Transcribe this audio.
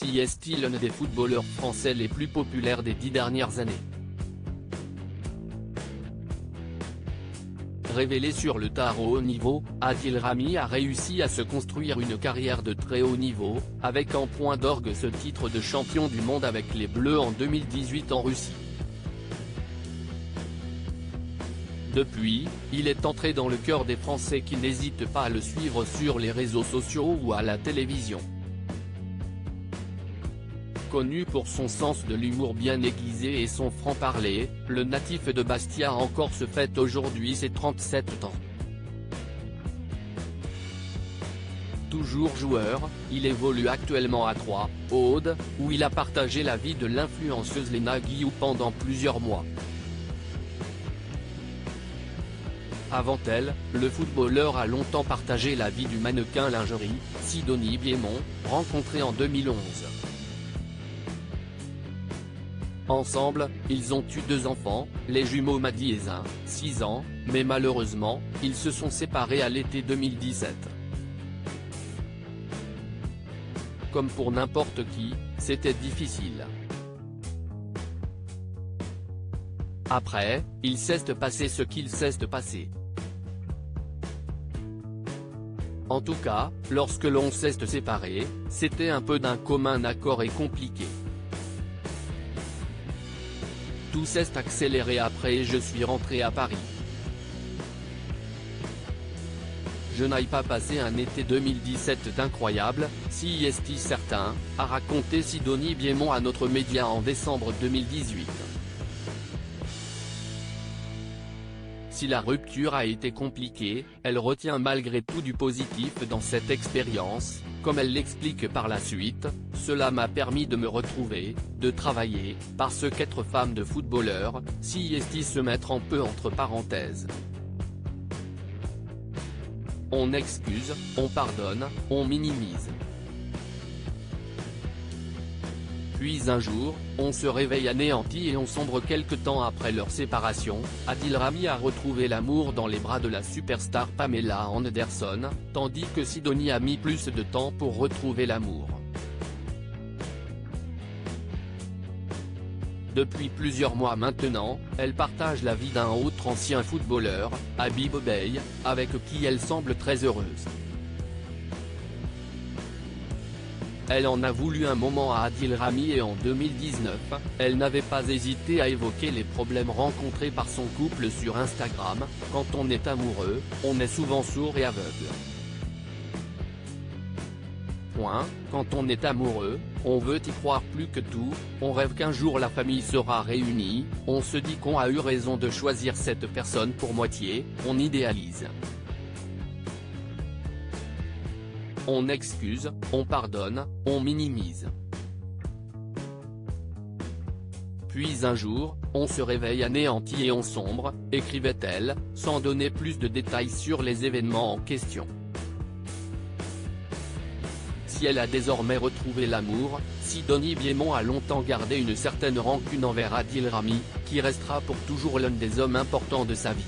si est-il l'un des footballeurs français les plus populaires des 10 dernières années. Révélé sur le tard au haut niveau, Adil Rami a réussi à se construire une carrière de très haut niveau, avec en point d'orgue ce titre de champion du monde avec les Bleus en 2018 en Russie. Depuis, il est entré dans le cœur des Français qui n'hésitent pas à le suivre sur les réseaux sociaux ou à la télévision. Connu pour son sens de l'humour bien aiguisé et son franc-parler, le natif de Bastia en Corse fête aujourd'hui ses 37 ans. Toujours joueur, il évolue actuellement à Troyes, Aude, où il a partagé la vie de l'influenceuse Léna Guillou pendant plusieurs mois. Avant elle, le footballeur a longtemps partagé la vie du mannequin lingerie, Sidonie Biémont, rencontrée en 2011. Ensemble, ils ont eu 2 enfants, les jumeaux Madi et Zin, 6 ans, mais malheureusement, ils se sont séparés à l'été 2017. Comme pour n'importe qui, c'était difficile. Après, il s'est passé ce qu'il s'est passé. En tout cas, lorsque l'on s'est séparé, c'était un peu d'un commun accord et compliqué. Tout s'est accéléré après et je suis rentré à Paris. Je n'ai pas passé un été 2017 d'incroyable, si est certain, a raconté Sidonie Biémont à notre média en décembre 2018. Si la rupture a été compliquée, elle retient malgré tout du positif dans cette expérience, comme elle l'explique par la suite, cela m'a permis de me retrouver, de travailler, parce qu'être femme de footballeur, si est se mettre en peu entre parenthèses. On excuse, on pardonne, on minimise. Puis un jour, on se réveille anéanti et on sombre quelque temps après leur séparation. Adil Rami a retrouvé l'amour dans les bras de la superstar Pamela Anderson, tandis que Sidonie a mis plus de temps pour retrouver l'amour. Depuis plusieurs mois maintenant, elle partage la vie d'un autre ancien footballeur, Habib Beye, avec qui elle semble très heureuse. Elle en a voulu un moment à Adil Rami et en 2019, elle n'avait pas hésité à évoquer les problèmes rencontrés par son couple sur Instagram. Quand on est amoureux, on est souvent sourd et aveugle. Quand on est amoureux, on veut y croire plus que tout, on rêve qu'un jour la famille sera réunie, on se dit qu'on a eu raison de choisir cette personne pour moitié, on idéalise. On excuse, on pardonne, on minimise. Puis un jour, on se réveille anéanti et on sombre, écrivait-elle, sans donner plus de détails sur les événements en question. Si elle a désormais retrouvé l'amour, Sidonie Biémont a longtemps gardé une certaine rancune envers Adil Rami, qui restera pour toujours l'un des hommes importants de sa vie.